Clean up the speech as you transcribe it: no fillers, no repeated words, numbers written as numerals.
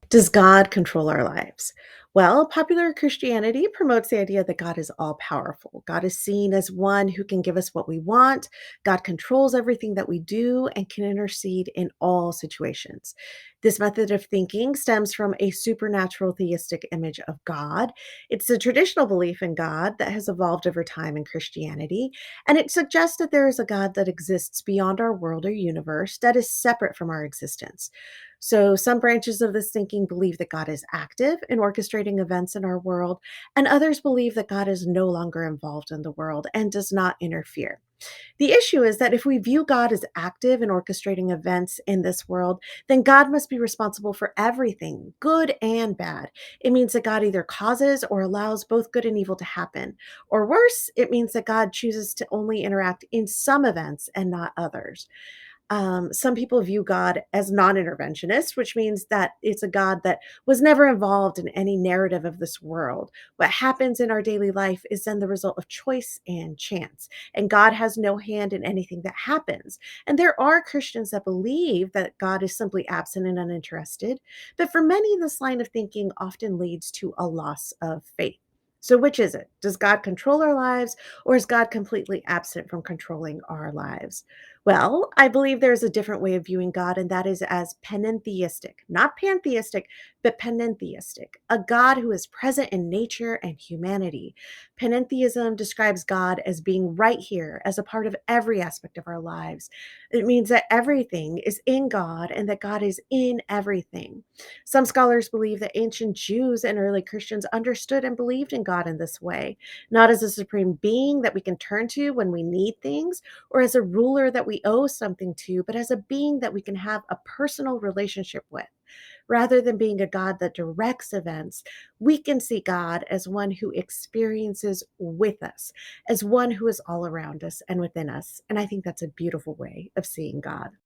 Does God control our lives? Well, popular Christianity promotes the idea that God is all powerful. God is seen as one who can give us what we want. God controls everything that we do and can intercede in all situations. This method of thinking stems from a supernatural theistic image of God. It's a traditional belief in God that has evolved over time in Christianity, and it suggests that there is a God that exists beyond our world or universe that is separate from our existence. So, some branches of this thinking believe that God is active in orchestrating events in our world, and others believe that God is no longer involved in the world and does not interfere. The issue is that if we view God as active in orchestrating events in this world, then God must be responsible for everything, good and bad. It means that God either causes or allows both good and evil to happen. Or worse, it means that God chooses to only interact in some events and not others. Some people view God as non interventionist, which means that it's a God that was never involved in any narrative of this world. What happens in our daily life is then the result of choice and chance, and God has no hand in anything that happens. And there are Christians that believe that God is simply absent and uninterested, but for many, this line of thinking often leads to a loss of faith. So, which is it? Does God control our lives, or is God completely absent from controlling our lives? Well, I believe there's a different way of viewing God, and that is as panentheistic, not pantheistic, but panentheistic, a God who is present in nature and humanity. Panentheism describes God as being right here, as a part of every aspect of our lives. It means that everything is in God and that God is in everything. Some scholars believe that ancient Jews and early Christians understood and believed in God in this way, not as a supreme being that we can turn to when we need things or as a ruler that we owe something to, but as a being that we can have a personal relationship with. Rather than being a God that directs events, we can see God as one who experiences with us, as one who is all around us and within us. And I think that's a beautiful way of seeing God.